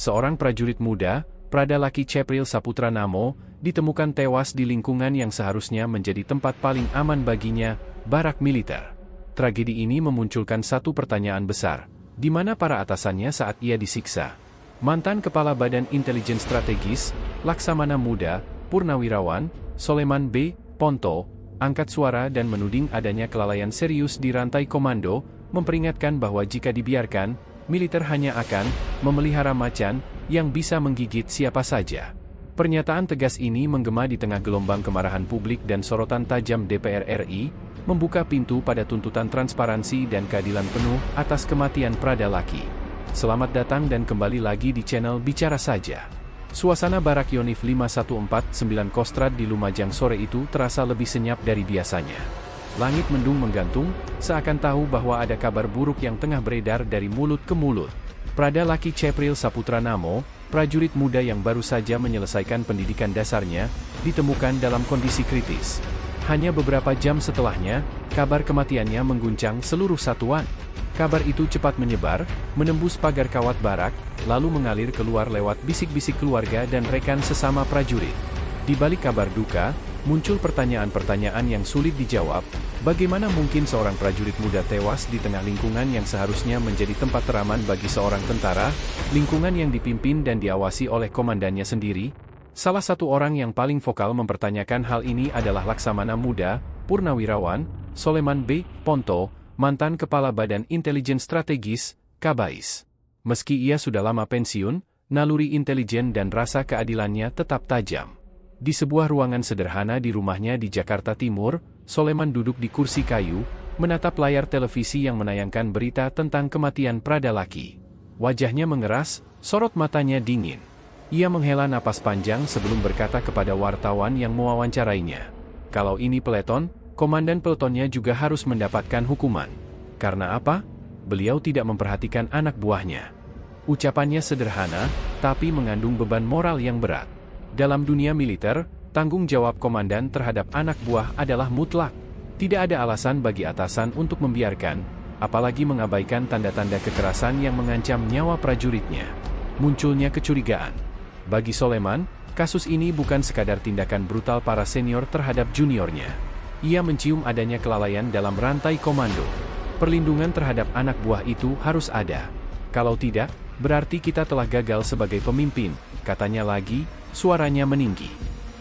seorang prajurit muda, Pradalaki Cepril Saputra Namo, ditemukan tewas di lingkungan yang seharusnya menjadi tempat paling aman baginya, barak militer. Tragedi ini memunculkan satu pertanyaan besar, di mana para atasannya saat ia disiksa? Mantan Kepala Badan Intelijen Strategis, Laksamana Muda, Purnawirawan, Soleman B. Ponto, angkat suara dan menuding adanya kelalaian serius di rantai komando, memperingatkan bahwa jika dibiarkan, militer hanya akan memelihara macan yang bisa menggigit siapa saja. Pernyataan tegas ini menggema di tengah gelombang kemarahan publik dan sorotan tajam DPR RI, membuka pintu pada tuntutan transparansi dan keadilan penuh atas kematian Pradalaki. Selamat datang dan kembali lagi di channel Bicara Saja. Suasana Barak Yonif 5149 Kostrad di Lumajang sore itu terasa lebih senyap dari biasanya. Langit mendung menggantung, seakan tahu bahwa ada kabar buruk yang tengah beredar dari mulut ke mulut. Pradalaki Cepril Saputra Namo, prajurit muda yang baru saja menyelesaikan pendidikan dasarnya, ditemukan dalam kondisi kritis. Hanya beberapa jam setelahnya, kabar kematiannya mengguncang seluruh satuan. Kabar itu cepat menyebar, menembus pagar kawat barak, lalu mengalir keluar lewat bisik-bisik keluarga dan rekan sesama prajurit. Di balik kabar duka, muncul pertanyaan-pertanyaan yang sulit dijawab. Bagaimana mungkin seorang prajurit muda tewas di tengah lingkungan yang seharusnya menjadi tempat teraman bagi seorang tentara, lingkungan yang dipimpin dan diawasi oleh komandannya sendiri? Salah satu orang yang paling vokal mempertanyakan hal ini adalah Laksamana Muda, Purnawirawan, Soleman B. Ponto, mantan Kepala Badan Intelijen Strategis, Kabais. Meski ia sudah lama pensiun, naluri intelijen dan rasa keadilannya tetap tajam. Di sebuah ruangan sederhana di rumahnya di Jakarta Timur, Soleman duduk di kursi kayu, menatap layar televisi yang menayangkan berita tentang kematian Pradalaki. Wajahnya mengeras, sorot matanya dingin. Ia menghela napas panjang sebelum berkata kepada wartawan yang mewawancarainya. Kalau ini peleton, komandan peletonnya juga harus mendapatkan hukuman. Karena apa? Beliau tidak memperhatikan anak buahnya. Ucapannya sederhana, tapi mengandung beban moral yang berat. Dalam dunia militer, tanggung jawab komandan terhadap anak buah adalah mutlak. Tidak ada alasan bagi atasan untuk membiarkan, apalagi mengabaikan tanda-tanda kekerasan yang mengancam nyawa prajuritnya. Munculnya kecurigaan. Bagi Soleman, kasus ini bukan sekadar tindakan brutal para senior terhadap juniornya. Ia mencium adanya kelalaian dalam rantai komando. Perlindungan terhadap anak buah itu harus ada. Kalau tidak, berarti kita telah gagal sebagai pemimpin, katanya lagi, suaranya meninggi.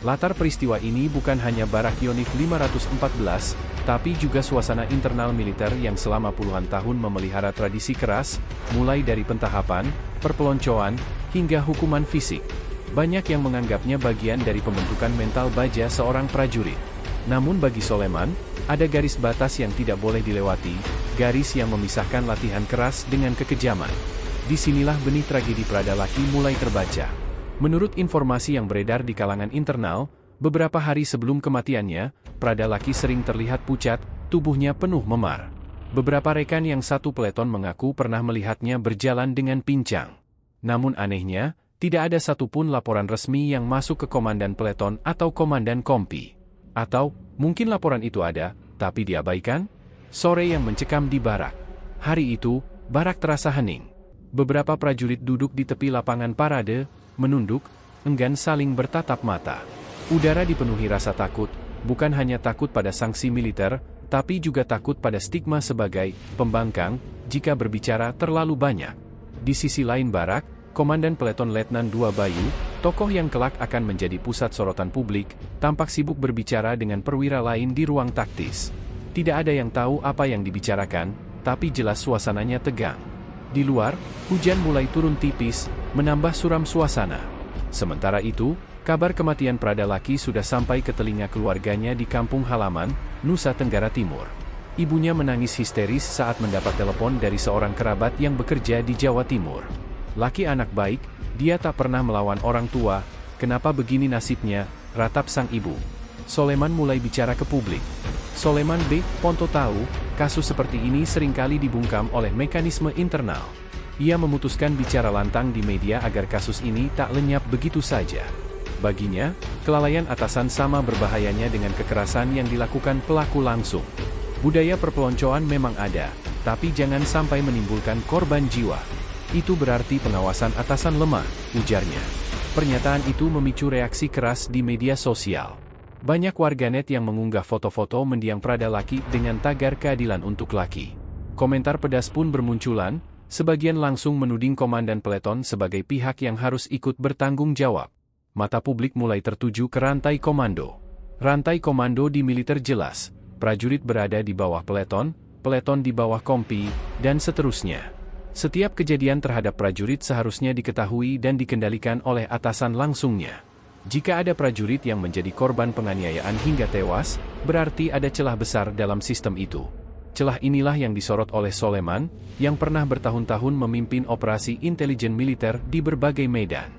Latar peristiwa ini bukan hanya Barak Yonif 514, tapi juga suasana internal militer yang selama puluhan tahun memelihara tradisi keras, mulai dari pentahapan, perpeloncoan, hingga hukuman fisik. Banyak yang menganggapnya bagian dari pembentukan mental baja seorang prajurit. Namun bagi Soleman, ada garis batas yang tidak boleh dilewati, garis yang memisahkan latihan keras dengan kekejaman. Disinilah benih tragedi Pradalaki mulai terbaca. Menurut informasi yang beredar di kalangan internal, beberapa hari sebelum kematiannya, Pradalaki sering terlihat pucat, tubuhnya penuh memar. Beberapa rekan yang satu peleton mengaku pernah melihatnya berjalan dengan pincang. Namun anehnya, tidak ada satupun laporan resmi yang masuk ke komandan peleton atau komandan kompi. Atau, mungkin laporan itu ada, tapi diabaikan? Sore yang mencekam di barak. Hari itu, barak terasa hening. Beberapa prajurit duduk di tepi lapangan parade, menunduk, enggan saling bertatap mata. Udara dipenuhi rasa takut, bukan hanya takut pada sanksi militer, tapi juga takut pada stigma sebagai pembangkang jika berbicara terlalu banyak. Di sisi lain barak, Komandan Peleton Letnan II Bayu, tokoh yang kelak akan menjadi pusat sorotan publik, tampak sibuk berbicara dengan perwira lain di ruang taktis. Tidak ada yang tahu apa yang dibicarakan, tapi jelas suasananya tegang. Di luar, hujan mulai turun tipis, menambah suram suasana. Sementara itu, kabar kematian Pradalaki sudah sampai ke telinga keluarganya di kampung halaman, Nusa Tenggara Timur. Ibunya menangis histeris saat mendapat telepon dari seorang kerabat yang bekerja di Jawa Timur. Laki anak baik, dia tak pernah melawan orang tua, kenapa begini nasibnya, ratap sang ibu. Soleman mulai bicara ke publik. Soleman B. Ponto tahu, kasus seperti ini seringkali dibungkam oleh mekanisme internal. Ia memutuskan bicara lantang di media agar kasus ini tak lenyap begitu saja. Baginya, kelalaian atasan sama berbahayanya dengan kekerasan yang dilakukan pelaku langsung. Budaya perpeloncoan memang ada, tapi jangan sampai menimbulkan korban jiwa. Itu berarti pengawasan atasan lemah, ujarnya. Pernyataan itu memicu reaksi keras di media sosial. Banyak warganet yang mengunggah foto-foto mendiang Prada Laki dengan tagar keadilan untuk Laki. Komentar pedas pun bermunculan, sebagian langsung menuding komandan peleton sebagai pihak yang harus ikut bertanggung jawab. Mata publik mulai tertuju ke rantai komando. Rantai komando di militer jelas, prajurit berada di bawah peleton, peleton di bawah kompi, dan seterusnya. Setiap kejadian terhadap prajurit seharusnya diketahui dan dikendalikan oleh atasan langsungnya. Jika ada prajurit yang menjadi korban penganiayaan hingga tewas, berarti ada celah besar dalam sistem itu. Celah inilah yang disorot oleh Soleman, yang pernah bertahun-tahun memimpin operasi intelijen militer di berbagai medan.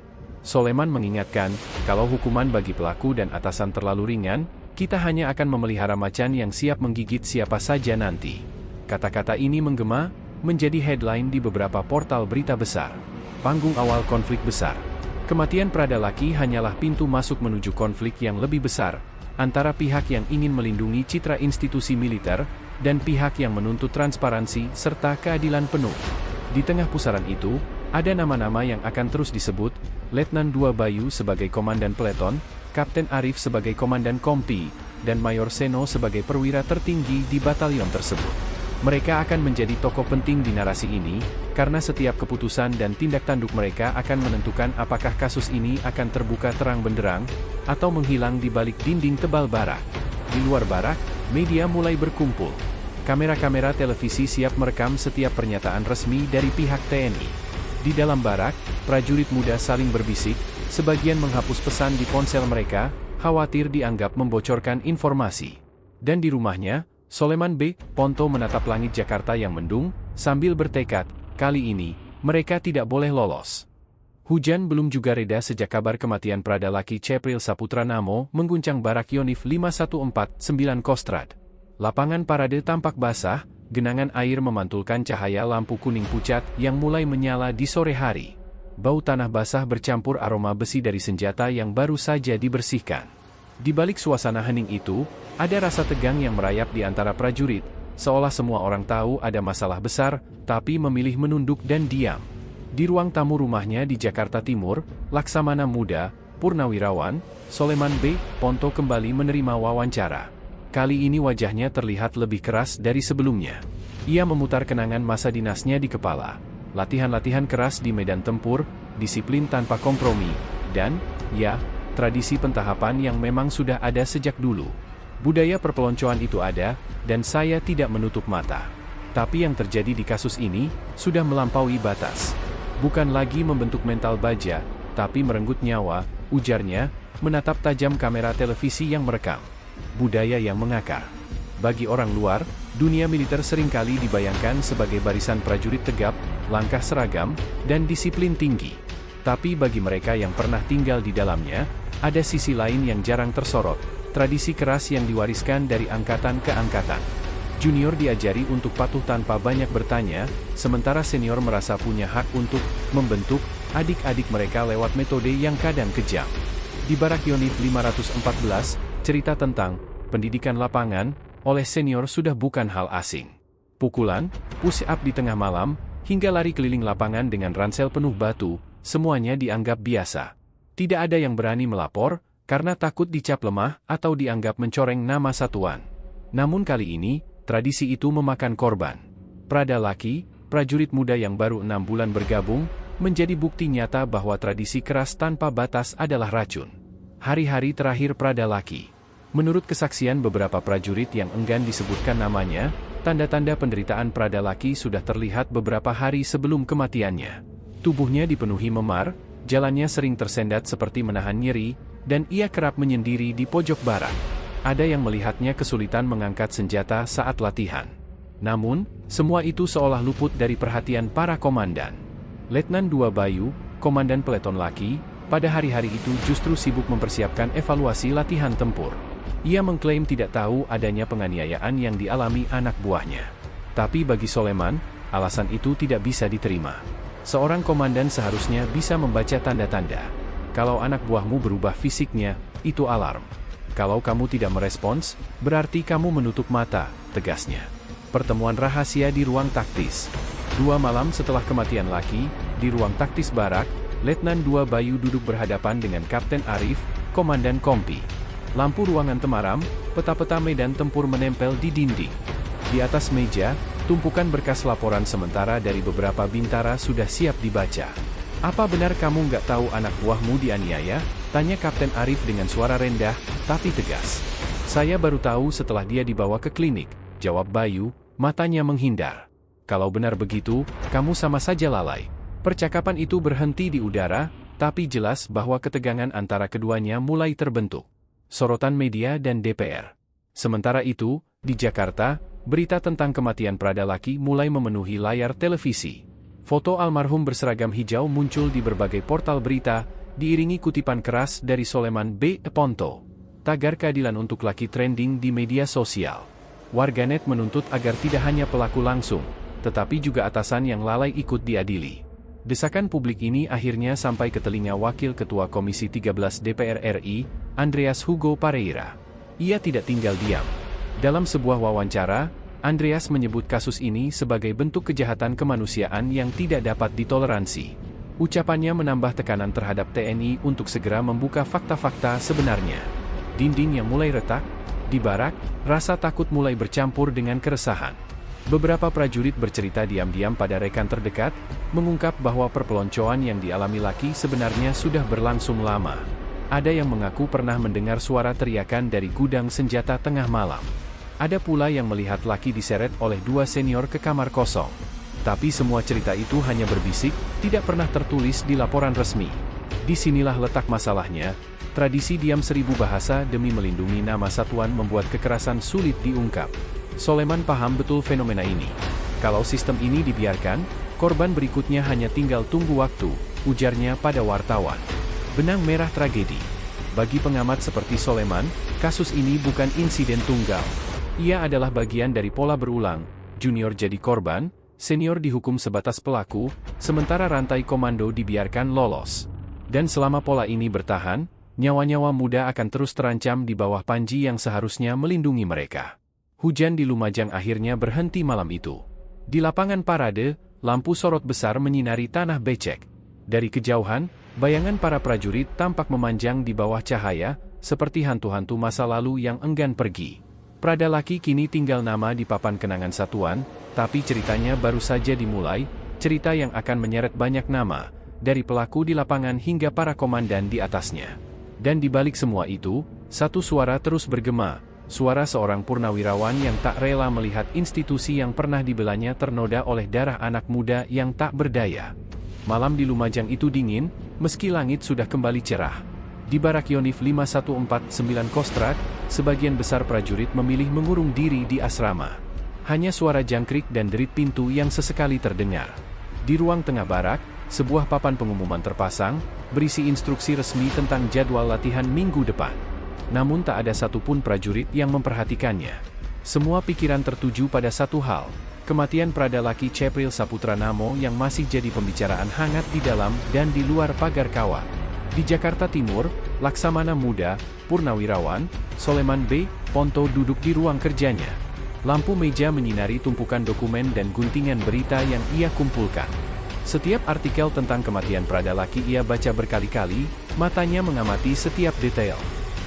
Soleman mengingatkan, kalau hukuman bagi pelaku dan atasan terlalu ringan, kita hanya akan memelihara macan yang siap menggigit siapa saja nanti. Kata-kata ini menggema, menjadi headline di beberapa portal berita besar. Panggung awal konflik besar. Kematian Prada Laki hanyalah pintu masuk menuju konflik yang lebih besar, antara pihak yang ingin melindungi citra institusi militer, dan pihak yang menuntut transparansi serta keadilan penuh. Di tengah pusaran itu, ada nama-nama yang akan terus disebut, Letnan II Bayu sebagai komandan peleton, Kapten Arif sebagai komandan kompi, dan Mayor Seno sebagai perwira tertinggi di batalion tersebut. Mereka akan menjadi tokoh penting di narasi ini, karena setiap keputusan dan tindak tanduk mereka akan menentukan apakah kasus ini akan terbuka terang benderang, atau menghilang di balik dinding tebal barak. Di luar barak, media mulai berkumpul. Kamera-kamera televisi siap merekam setiap pernyataan resmi dari pihak TNI. Di dalam barak, prajurit muda saling berbisik, sebagian menghapus pesan di ponsel mereka, khawatir dianggap membocorkan informasi. Dan di rumahnya, Soleman B. Ponto menatap langit Jakarta yang mendung, sambil bertekad, kali ini, mereka tidak boleh lolos. Hujan belum juga reda sejak kabar kematian Prada Laki Cepril Saputra Namo mengguncang barak Yonif 5149 Kostrad. Lapangan parade tampak basah, genangan air memantulkan cahaya lampu kuning pucat yang mulai menyala di sore hari. Bau tanah basah bercampur aroma besi dari senjata yang baru saja dibersihkan. Di balik suasana hening itu, ada rasa tegang yang merayap di antara prajurit, seolah semua orang tahu ada masalah besar, tapi memilih menunduk dan diam. Di ruang tamu rumahnya di Jakarta Timur, Laksamana Muda, Purnawirawan, Soleman B. Ponto kembali menerima wawancara. Kali ini wajahnya terlihat lebih keras dari sebelumnya. Ia memutar kenangan masa dinasnya di kepala. Latihan-latihan keras di medan tempur, disiplin tanpa kompromi, dan, ya, tradisi pentahapan yang memang sudah ada sejak dulu. Budaya perpeloncoan itu ada, dan saya tidak menutup mata. Tapi yang terjadi di kasus ini, sudah melampaui batas. Bukan lagi membentuk mental baja, tapi merenggut nyawa, ujarnya, menatap tajam kamera televisi yang merekam. Budaya yang mengakar. Bagi orang luar, dunia militer seringkali dibayangkan sebagai barisan prajurit tegap, langkah seragam, dan disiplin tinggi. Tapi bagi mereka yang pernah tinggal di dalamnya, ada sisi lain yang jarang tersorot, tradisi keras yang diwariskan dari angkatan ke angkatan. Junior diajari untuk patuh tanpa banyak bertanya, sementara senior merasa punya hak untuk membentuk adik-adik mereka lewat metode yang kadang kejam. Di barak Yonif 514, cerita tentang pendidikan lapangan oleh senior sudah bukan hal asing. Pukulan, push up di tengah malam, hingga lari keliling lapangan dengan ransel penuh batu, semuanya dianggap biasa. Tidak ada yang berani melapor, karena takut dicap lemah atau dianggap mencoreng nama satuan. Namun kali ini, tradisi itu memakan korban. Prada Laki, prajurit muda yang baru 6 bulan bergabung, menjadi bukti nyata bahwa tradisi keras tanpa batas adalah racun. Hari-hari terakhir Prada Laki. Menurut kesaksian beberapa prajurit yang enggan disebutkan namanya, tanda-tanda penderitaan Prada Laki sudah terlihat beberapa hari sebelum kematiannya. Tubuhnya dipenuhi memar, jalannya sering tersendat seperti menahan nyeri, dan ia kerap menyendiri di pojok barak. Ada yang melihatnya kesulitan mengangkat senjata saat latihan. Namun, semua itu seolah luput dari perhatian para komandan. Letnan II Bayu, komandan peleton Laki, pada hari-hari itu justru sibuk mempersiapkan evaluasi latihan tempur. Ia mengklaim tidak tahu adanya penganiayaan yang dialami anak buahnya. Tapi bagi Soleman, alasan itu tidak bisa diterima. Seorang komandan seharusnya bisa membaca tanda-tanda. Kalau anak buahmu berubah fisiknya, itu alarm. Kalau kamu tidak merespons, berarti kamu menutup mata, tegasnya. Pertemuan rahasia di ruang taktis. 2 malam setelah kematian Laki, di ruang taktis Barak, Letnan 2 Bayu duduk berhadapan dengan Kapten Arif, Komandan Kompi. Lampu ruangan temaram, peta-peta medan tempur menempel di dinding. Di atas meja, tumpukan berkas laporan sementara dari beberapa bintara sudah siap dibaca. "Apa benar kamu nggak tahu anak buahmu dianiaya?" tanya Kapten Arif dengan suara rendah, tapi tegas. "Saya baru tahu setelah dia dibawa ke klinik," jawab Bayu, matanya menghindar. "Kalau benar begitu, kamu sama saja lalai." Percakapan itu berhenti di udara, tapi jelas bahwa ketegangan antara keduanya mulai terbentuk. Sorotan media dan DPR. Sementara itu, di Jakarta, berita tentang kematian Prada Laki mulai memenuhi layar televisi. Foto almarhum berseragam hijau muncul di berbagai portal berita, diiringi kutipan keras dari Soleman B. Ponto. Tagar keadilan untuk Laki trending di media sosial. Warganet menuntut agar tidak hanya pelaku langsung, tetapi juga atasan yang lalai ikut diadili. Desakan publik ini akhirnya sampai ke telinga Wakil Ketua Komisi 13 DPR RI, Andreas Hugo Pareira. Ia tidak tinggal diam. Dalam sebuah wawancara, Andreas menyebut kasus ini sebagai bentuk kejahatan kemanusiaan yang tidak dapat ditoleransi. Ucapannya menambah tekanan terhadap TNI untuk segera membuka fakta-fakta sebenarnya. Dinding yang mulai retak, di Barak, rasa takut mulai bercampur dengan keresahan. Beberapa prajurit bercerita diam-diam pada rekan terdekat, mengungkap bahwa perpeloncoan yang dialami Laki sebenarnya sudah berlangsung lama. Ada yang mengaku pernah mendengar suara teriakan dari gudang senjata tengah malam. Ada pula yang melihat Laki diseret oleh 2 senior ke kamar kosong. Tapi semua cerita itu hanya berbisik, tidak pernah tertulis di laporan resmi. Disinilah letak masalahnya, tradisi diam 1000 bahasa demi melindungi nama satuan membuat kekerasan sulit diungkap. Soleman paham betul fenomena ini. Kalau sistem ini dibiarkan, korban berikutnya hanya tinggal tunggu waktu, ujarnya pada wartawan. Benang merah tragedi. Bagi pengamat seperti Soleman, kasus ini bukan insiden tunggal. Ia adalah bagian dari pola berulang, junior jadi korban, senior dihukum sebatas pelaku, sementara rantai komando dibiarkan lolos. Dan selama pola ini bertahan, nyawa-nyawa muda akan terus terancam di bawah panji yang seharusnya melindungi mereka. Hujan di Lumajang akhirnya berhenti malam itu. Di lapangan parade, lampu sorot besar menyinari tanah becek. Dari kejauhan, bayangan para prajurit tampak memanjang di bawah cahaya, seperti hantu-hantu masa lalu yang enggan pergi. Prada Laki kini tinggal nama di papan kenangan satuan, tapi ceritanya baru saja dimulai, cerita yang akan menyeret banyak nama, dari pelaku di lapangan hingga para komandan di atasnya. Dan di balik semua itu, satu suara terus bergema. Suara seorang purnawirawan yang tak rela melihat institusi yang pernah dibelanya ternoda oleh darah anak muda yang tak berdaya. Malam di Lumajang itu dingin, meski langit sudah kembali cerah. Di Barak Yonif 5149 Kostrad, sebagian besar prajurit memilih mengurung diri di asrama. Hanya suara jangkrik dan derit pintu yang sesekali terdengar. Di ruang tengah barak, sebuah papan pengumuman terpasang, berisi instruksi resmi tentang jadwal latihan minggu depan. Namun tak ada satupun prajurit yang memperhatikannya. Semua pikiran tertuju pada satu hal, kematian Prada Laki Cepril Saputra Namo yang masih jadi pembicaraan hangat di dalam dan di luar pagar kawat. Di Jakarta Timur, Laksamana Muda, Purnawirawan, Soleman B. Ponto duduk di ruang kerjanya. Lampu meja menyinari tumpukan dokumen dan guntingan berita yang ia kumpulkan. Setiap artikel tentang kematian Prada Laki ia baca berkali-kali, matanya mengamati setiap detail.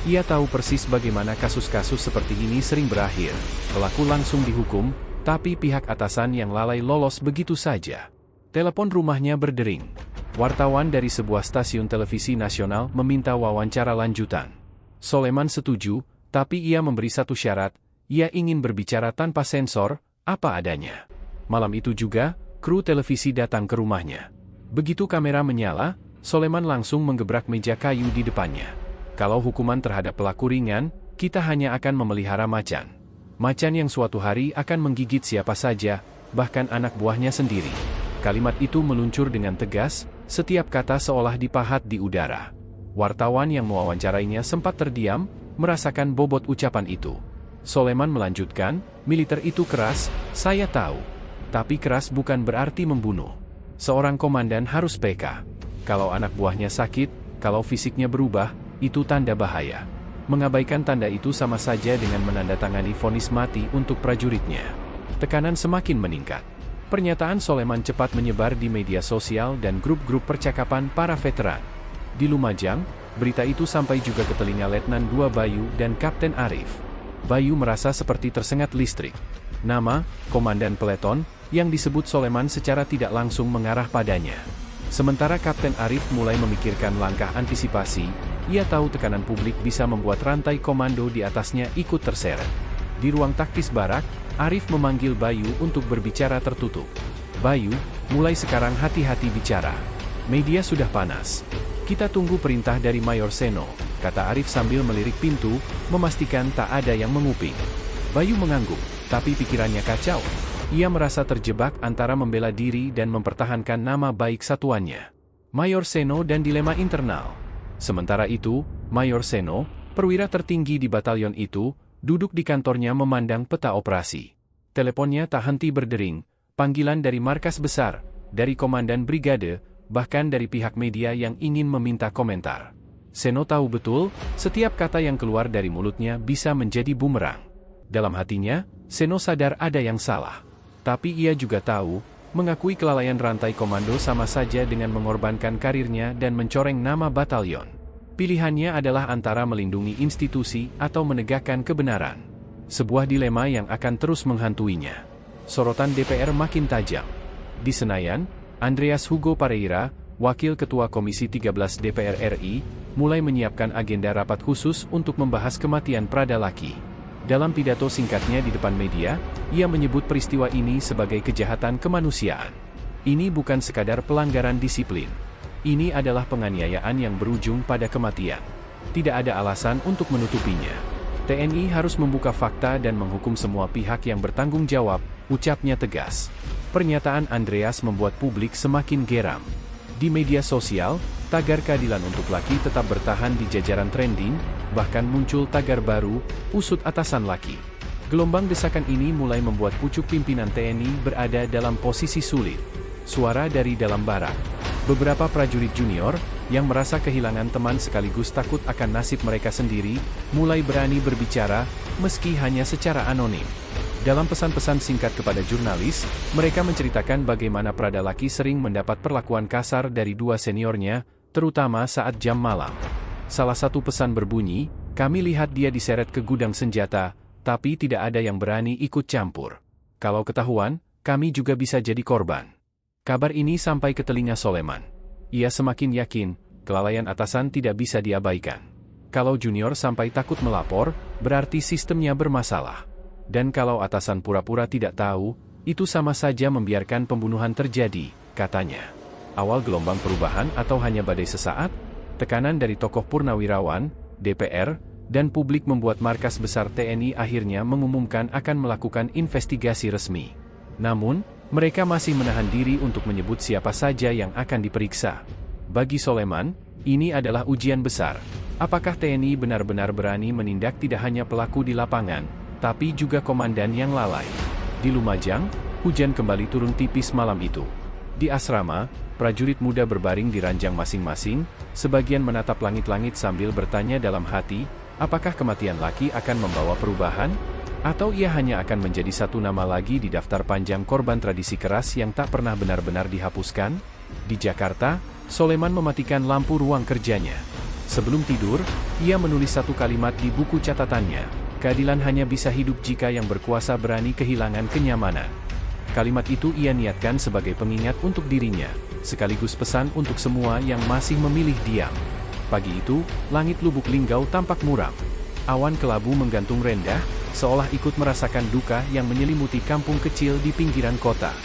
Ia tahu persis bagaimana kasus-kasus seperti ini sering berakhir. Pelaku langsung dihukum, tapi pihak atasan yang lalai lolos begitu saja. Telepon rumahnya berdering. Wartawan dari sebuah stasiun televisi nasional meminta wawancara lanjutan. Soleman setuju, tapi ia memberi satu syarat, ia ingin berbicara tanpa sensor, apa adanya. Malam itu juga, kru televisi datang ke rumahnya. Begitu kamera menyala, Soleman langsung menggebrak meja kayu di depannya. Kalau hukuman terhadap pelaku ringan, kita hanya akan memelihara macan. Macan yang suatu hari akan menggigit siapa saja, bahkan anak buahnya sendiri. Kalimat itu meluncur dengan tegas, setiap kata seolah dipahat di udara. Wartawan yang mewawancarainya sempat terdiam, merasakan bobot ucapan itu. Soleman melanjutkan, militer itu keras, saya tahu. Tapi keras bukan berarti membunuh. Seorang komandan harus PK. Kalau anak buahnya sakit, kalau fisiknya berubah, itu tanda bahaya. Mengabaikan tanda itu sama saja dengan menandatangani vonis mati untuk prajuritnya. Tekanan semakin meningkat. Pernyataan Soleman cepat menyebar di media sosial dan grup-grup percakapan para veteran. Di Lumajang, berita itu sampai juga ke telinga Letnan II Bayu dan Kapten Arif. Bayu merasa seperti tersengat listrik. Nama, komandan peleton, yang disebut Soleman secara tidak langsung mengarah padanya. Sementara Kapten Arif mulai memikirkan langkah antisipasi, ia tahu tekanan publik bisa membuat rantai komando di atasnya ikut terseret. Di ruang taktis barak, Arif memanggil Bayu untuk berbicara tertutup. Bayu, mulai sekarang hati-hati bicara. Media sudah panas. Kita tunggu perintah dari Mayor Seno, kata Arif sambil melirik pintu, memastikan tak ada yang menguping. Bayu mengangguk, tapi pikirannya kacau. Ia merasa terjebak antara membela diri dan mempertahankan nama baik satuannya. Mayor Seno dan dilema internal. Sementara itu, Mayor Seno, perwira tertinggi di batalion itu, duduk di kantornya memandang peta operasi. Teleponnya tak henti berdering, panggilan dari markas besar, dari komandan brigade, bahkan dari pihak media yang ingin meminta komentar. Seno tahu betul, setiap kata yang keluar dari mulutnya bisa menjadi bumerang. Dalam hatinya, Seno sadar ada yang salah. Tapi ia juga tahu, mengakui kelalaian rantai komando sama saja dengan mengorbankan karirnya dan mencoreng nama batalion. Pilihannya adalah antara melindungi institusi atau menegakkan kebenaran. Sebuah dilema yang akan terus menghantuinya. Sorotan DPR makin tajam. Di Senayan, Andreas Hugo Pareira, Wakil Ketua Komisi 13 DPR RI, mulai menyiapkan agenda rapat khusus untuk membahas kematian Prada Laki. Dalam pidato singkatnya di depan media, ia menyebut peristiwa ini sebagai kejahatan kemanusiaan. Ini bukan sekadar pelanggaran disiplin. Ini adalah penganiayaan yang berujung pada kematian. Tidak ada alasan untuk menutupinya. TNI harus membuka fakta dan menghukum semua pihak yang bertanggung jawab, ucapnya tegas. Pernyataan Andreas membuat publik semakin geram. Di media sosial, tagar keadilan untuk Laki tetap bertahan di jajaran trending, bahkan muncul tagar baru, usut atasan Laki. Gelombang desakan ini mulai membuat pucuk pimpinan TNI berada dalam posisi sulit. Suara dari dalam barak. Beberapa prajurit junior, yang merasa kehilangan teman sekaligus takut akan nasib mereka sendiri, mulai berani berbicara, meski hanya secara anonim. Dalam pesan-pesan singkat kepada jurnalis, mereka menceritakan bagaimana Prada Laki sering mendapat perlakuan kasar dari dua seniornya, terutama saat jam malam. Salah satu pesan berbunyi, "Kami lihat dia diseret ke gudang senjata, tapi tidak ada yang berani ikut campur. Kalau ketahuan, kami juga bisa jadi korban." Kabar ini sampai ke telinga Soleman. Ia semakin yakin, kelalaian atasan tidak bisa diabaikan. Kalau junior sampai takut melapor, berarti sistemnya bermasalah. Dan kalau atasan pura-pura tidak tahu, itu sama saja membiarkan pembunuhan terjadi, katanya. Awal gelombang perubahan atau hanya badai sesaat? Tekanan dari tokoh purnawirawan, DPR, dan publik membuat markas besar TNI akhirnya mengumumkan akan melakukan investigasi resmi. Namun, mereka masih menahan diri untuk menyebut siapa saja yang akan diperiksa. Bagi Soleman, ini adalah ujian besar. Apakah TNI benar-benar berani menindak tidak hanya pelaku di lapangan, tapi juga komandan yang lalai? Di Lumajang, hujan kembali turun tipis malam itu. Di asrama, prajurit muda berbaring di ranjang masing-masing, sebagian menatap langit-langit sambil bertanya dalam hati, apakah kematian Laki akan membawa perubahan? Atau ia hanya akan menjadi satu nama lagi di daftar panjang korban tradisi keras yang tak pernah benar-benar dihapuskan? Di Jakarta, Soleman mematikan lampu ruang kerjanya. Sebelum tidur, ia menulis satu kalimat di buku catatannya, "Keadilan hanya bisa hidup jika yang berkuasa berani kehilangan kenyamanan." Kalimat itu ia niatkan sebagai pengingat untuk dirinya, sekaligus pesan untuk semua yang masih memilih diam. Pagi itu, langit Lubuk Linggau tampak muram. Awan kelabu menggantung rendah, seolah ikut merasakan duka yang menyelimuti kampung kecil di pinggiran kota.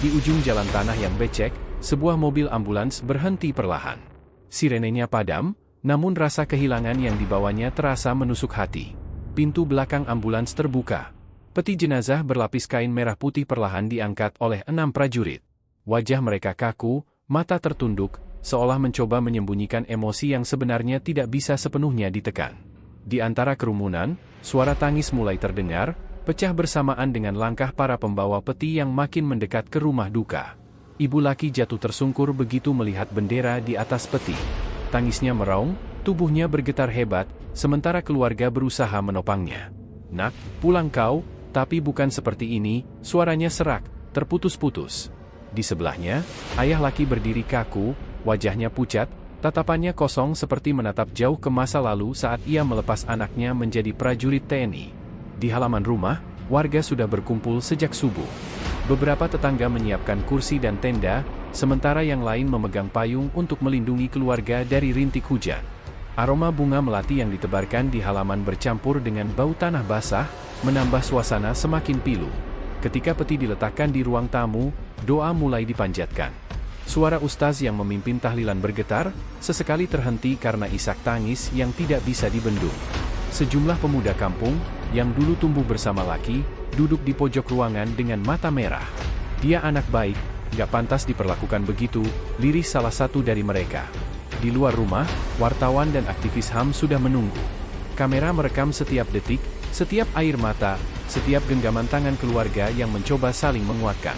Di ujung jalan tanah yang becek, sebuah mobil ambulans berhenti perlahan. Sirenenya padam, namun rasa kehilangan yang dibawanya terasa menusuk hati. Pintu belakang ambulans terbuka. Peti jenazah berlapis kain merah putih perlahan diangkat oleh 6 prajurit. Wajah mereka kaku, mata tertunduk, seolah mencoba menyembunyikan emosi yang sebenarnya tidak bisa sepenuhnya ditekan. Di antara kerumunan, suara tangis mulai terdengar, pecah bersamaan dengan langkah para pembawa peti yang makin mendekat ke rumah duka. Ibu Laki jatuh tersungkur begitu melihat bendera di atas peti. Tangisnya meraung, tubuhnya bergetar hebat, sementara keluarga berusaha menopangnya. "Nak, pulang kau," tapi bukan seperti ini, suaranya serak, terputus-putus. Di sebelahnya, ayah laki berdiri kaku, wajahnya pucat, tatapannya kosong seperti menatap jauh ke masa lalu saat ia melepas anaknya menjadi prajurit TNI. Di halaman rumah, warga sudah berkumpul sejak subuh. Beberapa tetangga menyiapkan kursi dan tenda, sementara yang lain memegang payung untuk melindungi keluarga dari rintik hujan. Aroma bunga melati yang ditebarkan di halaman bercampur dengan bau tanah basah, menambah suasana semakin pilu. Ketika peti diletakkan di ruang tamu, doa mulai dipanjatkan. Suara ustaz yang memimpin tahlilan bergetar, sesekali terhenti karena isak tangis yang tidak bisa dibendung. Sejumlah pemuda kampung, yang dulu tumbuh bersama laki, duduk di pojok ruangan dengan mata merah. Dia anak baik, gak pantas diperlakukan begitu, lirih salah satu dari mereka. Di luar rumah, wartawan dan aktivis HAM sudah menunggu. Kamera merekam setiap detik, setiap air mata, setiap genggaman tangan keluarga yang mencoba saling menguatkan.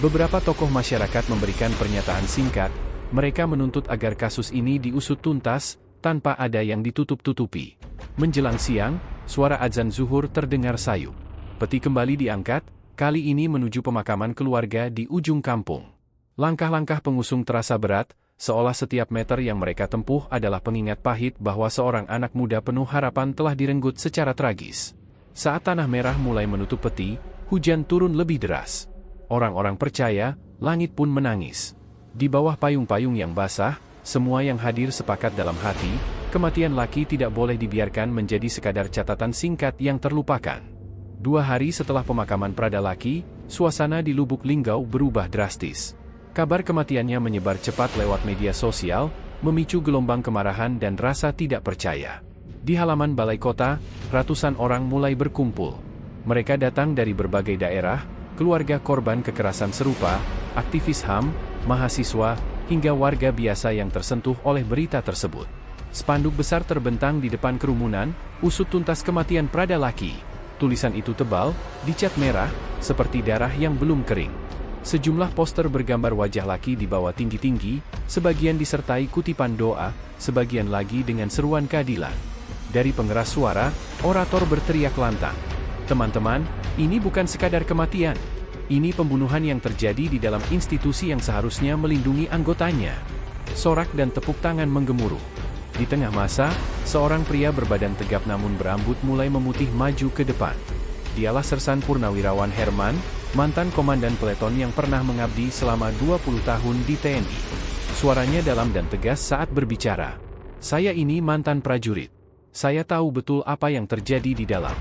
Beberapa tokoh masyarakat memberikan pernyataan singkat, mereka menuntut agar kasus ini diusut tuntas, tanpa ada yang ditutup-tutupi. Menjelang siang, suara azan zuhur terdengar sayu. Peti kembali diangkat, kali ini menuju pemakaman keluarga di ujung kampung. Langkah-langkah pengusung terasa berat, seolah setiap meter yang mereka tempuh adalah pengingat pahit bahwa seorang anak muda penuh harapan telah direnggut secara tragis. Saat tanah merah mulai menutup peti, hujan turun lebih deras. Orang-orang percaya, langit pun menangis. Di bawah payung-payung yang basah, semua yang hadir sepakat dalam hati, kematian laki tidak boleh dibiarkan menjadi sekadar catatan singkat yang terlupakan. 2 hari setelah pemakaman prada laki, suasana di Lubuk Linggau berubah drastis. Kabar kematiannya menyebar cepat lewat media sosial, memicu gelombang kemarahan dan rasa tidak percaya. Di halaman balai kota, ratusan orang mulai berkumpul. Mereka datang dari berbagai daerah, keluarga korban kekerasan serupa, aktivis HAM, mahasiswa, hingga warga biasa yang tersentuh oleh berita tersebut. Spanduk besar terbentang di depan kerumunan, usut tuntas kematian prada laki. Tulisan itu tebal, dicat merah, seperti darah yang belum kering. Sejumlah poster bergambar wajah laki dibawa tinggi-tinggi, sebagian disertai kutipan doa, sebagian lagi dengan seruan keadilan. Dari pengeras suara, orator berteriak lantang. Teman-teman, ini bukan sekadar kematian. Ini pembunuhan yang terjadi di dalam institusi yang seharusnya melindungi anggotanya. Sorak dan tepuk tangan menggemuruh. Di tengah masa, seorang pria berbadan tegap namun berambut mulai memutih maju ke depan. Dialah Sersan Purnawirawan Herman, mantan komandan peleton yang pernah mengabdi selama 20 tahun di TNI. Suaranya dalam dan tegas saat berbicara. Saya ini mantan prajurit. Saya tahu betul apa yang terjadi di dalam.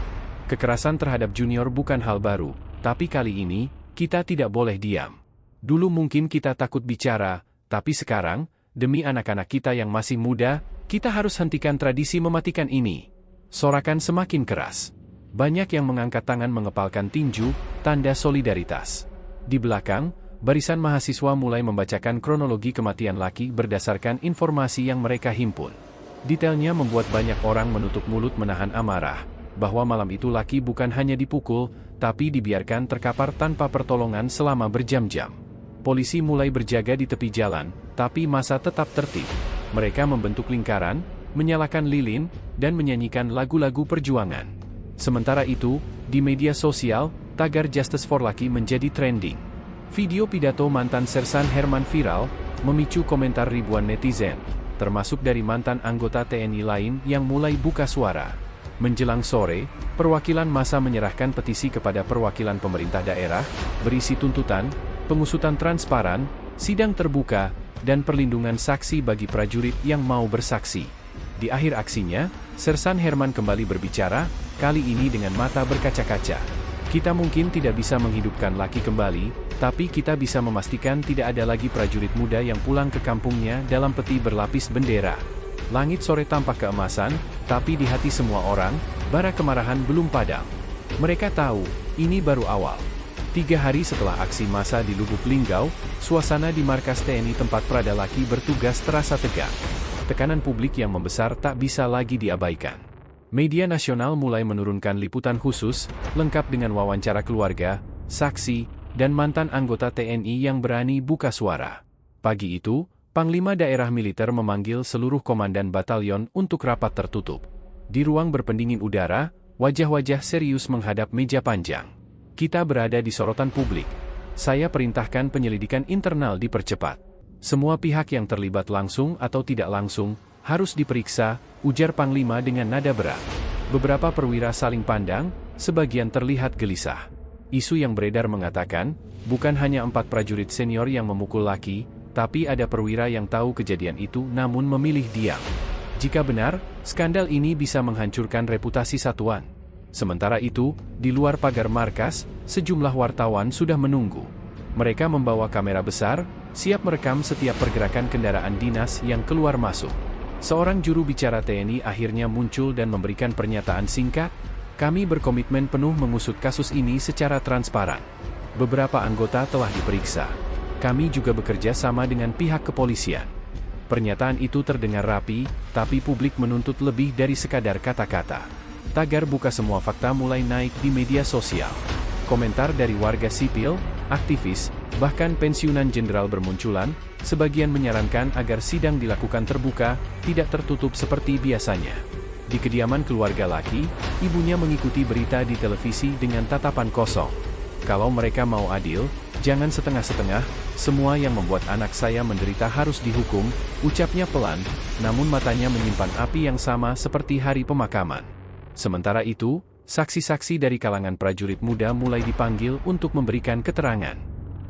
Kekerasan terhadap junior bukan hal baru, tapi kali ini, kita tidak boleh diam. Dulu mungkin kita takut bicara, tapi sekarang, demi anak-anak kita yang masih muda, kita harus hentikan tradisi mematikan ini. Sorakan semakin keras. Banyak yang mengangkat tangan mengepalkan tinju, tanda solidaritas. Di belakang, barisan mahasiswa mulai membacakan kronologi kematian laki berdasarkan informasi yang mereka himpun. Detailnya membuat banyak orang menutup mulut menahan amarah, bahwa malam itu laki bukan hanya dipukul, tapi dibiarkan terkapar tanpa pertolongan selama berjam-jam. Polisi mulai berjaga di tepi jalan, tapi massa tetap tertib. Mereka membentuk lingkaran, menyalakan lilin, dan menyanyikan lagu-lagu perjuangan. Sementara itu, di media sosial, tagar Justice for Lucky menjadi trending. Video pidato mantan Sersan Herman viral, memicu komentar ribuan netizen, termasuk dari mantan anggota TNI lain yang mulai buka suara. Menjelang sore, perwakilan massa menyerahkan petisi kepada perwakilan pemerintah daerah, berisi tuntutan, pengusutan transparan, sidang terbuka, dan perlindungan saksi bagi prajurit yang mau bersaksi. Di akhir aksinya, Sersan Herman kembali berbicara, kali ini dengan mata berkaca-kaca. Kita mungkin tidak bisa menghidupkan laki kembali, tapi kita bisa memastikan tidak ada lagi prajurit muda yang pulang ke kampungnya dalam peti berlapis bendera. Langit sore tampak keemasan, tapi di hati semua orang, bara kemarahan belum padam. Mereka tahu, ini baru awal. 3 hari setelah aksi massa di Lubuk Linggau, suasana di markas TNI tempat prada laki bertugas terasa tegang. Tekanan publik yang membesar tak bisa lagi diabaikan. Media nasional mulai menurunkan liputan khusus, lengkap dengan wawancara keluarga, saksi, dan mantan anggota TNI yang berani buka suara. Pagi itu, Panglima Daerah Militer memanggil seluruh komandan batalion untuk rapat tertutup. Di ruang berpendingin udara, wajah-wajah serius menghadap meja panjang. Kita berada di sorotan publik. Saya perintahkan penyelidikan internal dipercepat. Semua pihak yang terlibat langsung atau tidak langsung harus diperiksa, ujar Panglima dengan nada berat. Beberapa perwira saling pandang, sebagian terlihat gelisah. Isu yang beredar mengatakan, bukan hanya 4 prajurit senior yang memukul Lucky, tapi ada perwira yang tahu kejadian itu namun memilih diam. Jika benar, skandal ini bisa menghancurkan reputasi satuan. Sementara itu, di luar pagar markas, sejumlah wartawan sudah menunggu. Mereka membawa kamera besar, siap merekam setiap pergerakan kendaraan dinas yang keluar masuk. Seorang juru bicara TNI akhirnya muncul dan memberikan pernyataan singkat, "Kami berkomitmen penuh mengusut kasus ini secara transparan. Beberapa anggota telah diperiksa. Kami juga bekerja sama dengan pihak kepolisian." Pernyataan itu terdengar rapi, tapi publik menuntut lebih dari sekadar kata-kata. Tagar buka semua fakta mulai naik di media sosial. Komentar dari warga sipil, aktivis, bahkan pensiunan jenderal bermunculan. Sebagian menyarankan agar sidang dilakukan terbuka, tidak tertutup seperti biasanya. Di kediaman keluarga Lucky, ibunya mengikuti berita di televisi dengan tatapan kosong. "Kalau mereka mau adil, jangan setengah-setengah, semua yang membuat anak saya menderita harus dihukum," ucapnya pelan, namun matanya menyimpan api yang sama seperti hari pemakaman. Sementara itu, saksi-saksi dari kalangan prajurit muda mulai dipanggil untuk memberikan keterangan.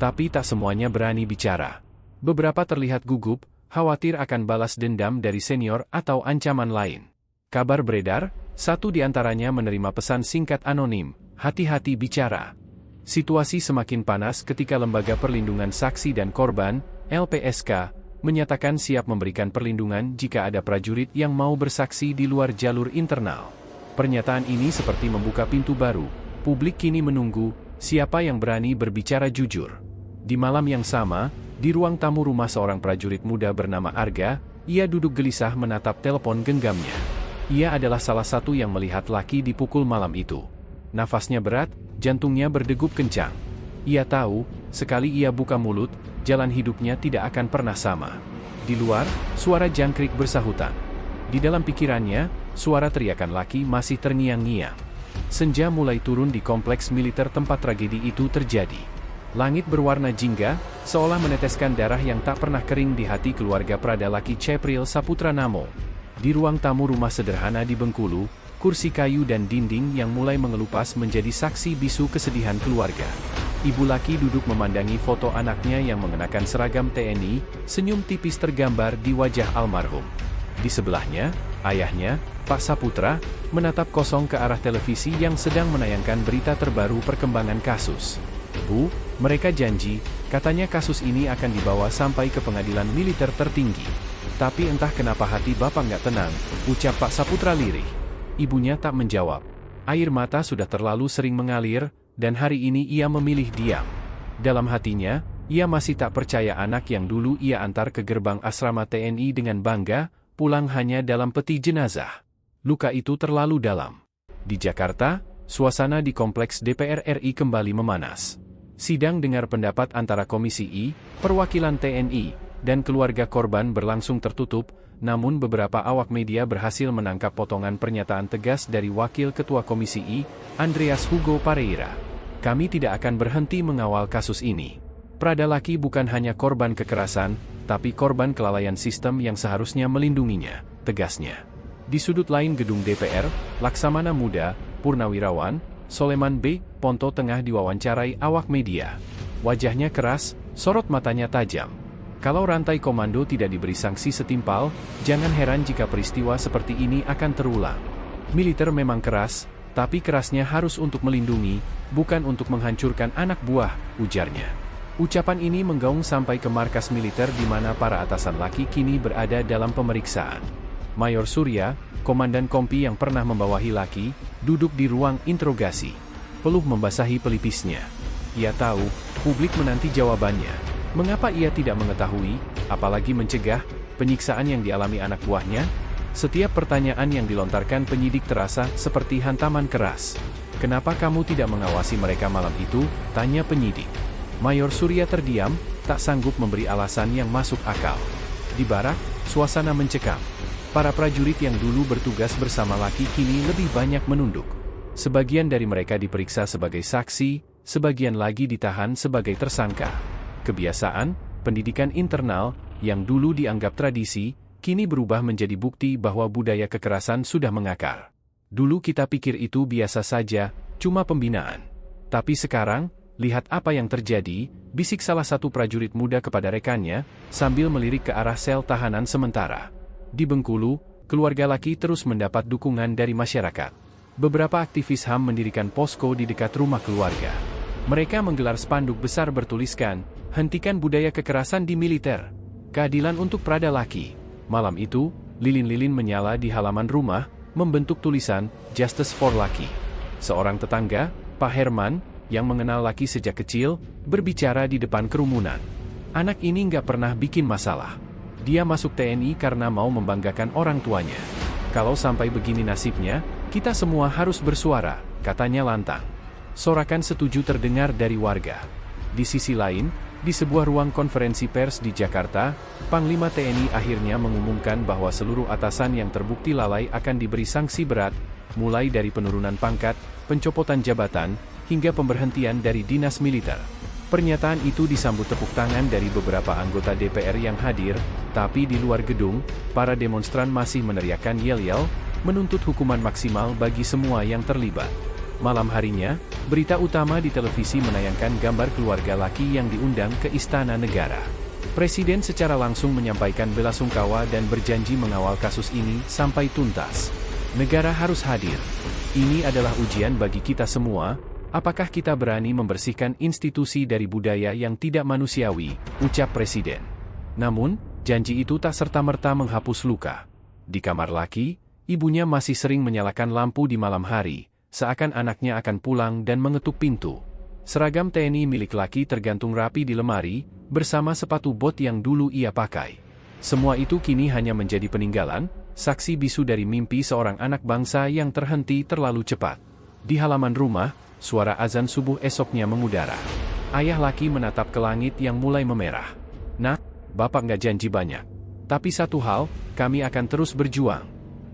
Tapi tak semuanya berani bicara. Beberapa terlihat gugup, khawatir akan balas dendam dari senior atau ancaman lain. Kabar beredar, satu di antaranya menerima pesan singkat anonim, "Hati-hati bicara." Situasi semakin panas ketika Lembaga Perlindungan Saksi dan Korban, LPSK, menyatakan siap memberikan perlindungan jika ada prajurit yang mau bersaksi di luar jalur internal. Pernyataan ini seperti membuka pintu baru. Publik kini menunggu, siapa yang berani berbicara jujur. Di malam yang sama, di ruang tamu rumah seorang prajurit muda bernama Arga, ia duduk gelisah menatap telepon genggamnya. Ia adalah salah satu yang melihat Lucky dipukul malam itu. Nafasnya berat, jantungnya berdegup kencang. Ia tahu, sekali ia buka mulut, jalan hidupnya tidak akan pernah sama. Di luar, suara jangkrik bersahutan. Di dalam pikirannya, suara teriakan Lucky masih terngiang-ngiang. Senja mulai turun di kompleks militer tempat tragedi itu terjadi. Langit berwarna jingga, seolah meneteskan darah yang tak pernah kering di hati keluarga Prada Lucky Cepril Saputra Namo. Di ruang tamu rumah sederhana di Bengkulu, kursi kayu dan dinding yang mulai mengelupas menjadi saksi bisu kesedihan keluarga. Ibu Lucky duduk memandangi foto anaknya yang mengenakan seragam TNI, senyum tipis tergambar di wajah almarhum. Di sebelahnya, ayahnya, Pak Saputra, menatap kosong ke arah televisi yang sedang menayangkan berita terbaru perkembangan kasus. "Bu, mereka janji, katanya kasus ini akan dibawa sampai ke pengadilan militer tertinggi. Tapi entah kenapa hati Bapak nggak tenang," ucap Pak Saputra lirih. Ibunya tak menjawab. Air mata sudah terlalu sering mengalir, dan hari ini ia memilih diam. Dalam hatinya, ia masih tak percaya anak yang dulu ia antar ke gerbang asrama TNI dengan bangga, pulang hanya dalam peti jenazah. Luka itu terlalu dalam. Di Jakarta, suasana di kompleks DPR RI kembali memanas. Sidang dengar pendapat antara Komisi I, perwakilan TNI, dan keluarga korban berlangsung tertutup, namun beberapa awak media berhasil menangkap potongan pernyataan tegas dari Wakil Ketua Komisi I, Andreas Hugo Pareira. "Kami tidak akan berhenti mengawal kasus ini. Prada Lucky bukan hanya korban kekerasan, tapi korban kelalaian sistem yang seharusnya melindunginya," tegasnya. Di sudut lain gedung DPR, Laksamana Muda, Purnawirawan, Soleman B. Ponto tengah diwawancarai awak media. Wajahnya keras, sorot matanya tajam. Kalau rantai komando tidak diberi sanksi setimpal, jangan heran jika peristiwa seperti ini akan terulang. Militer memang keras, tapi kerasnya harus untuk melindungi, bukan untuk menghancurkan anak buah, ujarnya. Ucapan ini menggaung sampai ke markas militer di mana para atasan Lucky kini berada dalam pemeriksaan. Mayor Surya, komandan kompi yang pernah membawahi Lucky, duduk di ruang interogasi. Peluh membasahi pelipisnya. Ia tahu, publik menanti jawabannya. Mengapa ia tidak mengetahui, apalagi mencegah, penyiksaan yang dialami anak buahnya? Setiap pertanyaan yang dilontarkan penyidik terasa seperti hantaman keras. "Kenapa kamu tidak mengawasi mereka malam itu?" tanya penyidik. Mayor Surya terdiam, tak sanggup memberi alasan yang masuk akal. Di barak, suasana mencekam. Para prajurit yang dulu bertugas bersama Lucky kini lebih banyak menunduk. Sebagian dari mereka diperiksa sebagai saksi, sebagian lagi ditahan sebagai tersangka. Kebiasaan, pendidikan internal, yang dulu dianggap tradisi, kini berubah menjadi bukti bahwa budaya kekerasan sudah mengakar. Dulu kita pikir itu biasa saja, cuma pembinaan. Tapi sekarang, lihat apa yang terjadi, bisik salah satu prajurit muda kepada rekannya, sambil melirik ke arah sel tahanan sementara. Di Bengkulu, keluarga laki terus mendapat dukungan dari masyarakat. Beberapa aktivis HAM mendirikan posko di dekat rumah keluarga. Mereka menggelar spanduk besar bertuliskan, "Hentikan budaya kekerasan di militer. Keadilan untuk prada laki." Malam itu, lilin-lilin menyala di halaman rumah, membentuk tulisan, "Justice for Laki." Seorang tetangga, Pak Herman, yang mengenal Laki sejak kecil, berbicara di depan kerumunan. Anak ini nggak pernah bikin masalah. Dia masuk TNI karena mau membanggakan orang tuanya. Kalau sampai begini nasibnya, kita semua harus bersuara, katanya lantang. Sorakan setuju terdengar dari warga. Di sisi lain, di sebuah ruang konferensi pers di Jakarta, Panglima TNI akhirnya mengumumkan bahwa seluruh atasan yang terbukti lalai akan diberi sanksi berat, mulai dari penurunan pangkat, pencopotan jabatan, hingga pemberhentian dari dinas militer. Pernyataan itu disambut tepuk tangan dari beberapa anggota DPR yang hadir, tapi di luar gedung, para demonstran masih meneriakkan yel-yel, menuntut hukuman maksimal bagi semua yang terlibat. Malam harinya, berita utama di televisi menayangkan gambar keluarga laki yang diundang ke Istana Negara. Presiden secara langsung menyampaikan belasungkawa dan berjanji mengawal kasus ini sampai tuntas. Negara harus hadir. Ini adalah ujian bagi kita semua, apakah kita berani membersihkan institusi dari budaya yang tidak manusiawi, ucap Presiden. Namun, janji itu tak serta-merta menghapus luka. Di kamar laki, ibunya masih sering menyalakan lampu di malam hari, seakan anaknya akan pulang dan mengetuk pintu. Seragam TNI milik laki tergantung rapi di lemari, bersama sepatu bot yang dulu ia pakai. Semua itu kini hanya menjadi peninggalan, saksi bisu dari mimpi seorang anak bangsa yang terhenti terlalu cepat. Di halaman rumah, suara azan subuh esoknya mengudara. Ayah laki menatap ke langit yang mulai memerah. "Nah, Bapak nggak janji banyak. Tapi satu hal, kami akan terus berjuang.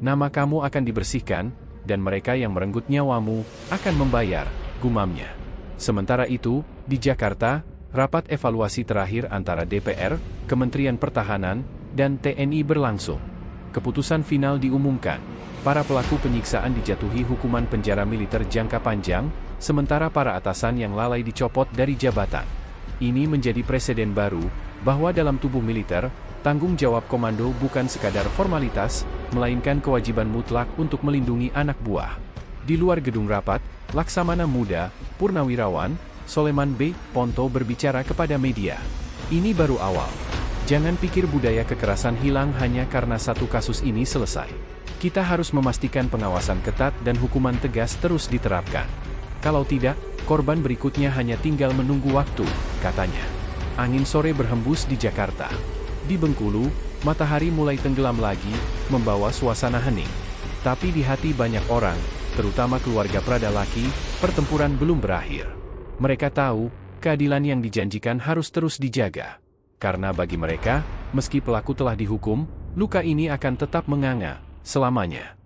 Nama kamu akan dibersihkan, dan mereka yang merenggut nyawamu akan membayar," gumamnya. Sementara itu, di Jakarta, rapat evaluasi terakhir antara DPR, Kementerian Pertahanan, dan TNI berlangsung. Keputusan final diumumkan. Para pelaku penyiksaan dijatuhi hukuman penjara militer jangka panjang, sementara para atasan yang lalai dicopot dari jabatan. Ini menjadi preseden baru, bahwa dalam tubuh militer, tanggung jawab komando bukan sekadar formalitas, melainkan kewajiban mutlak untuk melindungi anak buah. Di luar gedung rapat, Laksamana Muda, Purnawirawan, Soleman B. Ponto berbicara kepada media. "Ini baru awal. Jangan pikir budaya kekerasan hilang hanya karena satu kasus ini selesai. Kita harus memastikan pengawasan ketat dan hukuman tegas terus diterapkan. Kalau tidak, korban berikutnya hanya tinggal menunggu waktu," katanya. Angin sore berhembus di Jakarta. Di Bengkulu, matahari mulai tenggelam lagi, membawa suasana hening. Tapi di hati banyak orang, terutama keluarga prada laki, pertempuran belum berakhir. Mereka tahu, keadilan yang dijanjikan harus terus dijaga. Karena bagi mereka, meski pelaku telah dihukum, luka ini akan tetap menganga selamanya.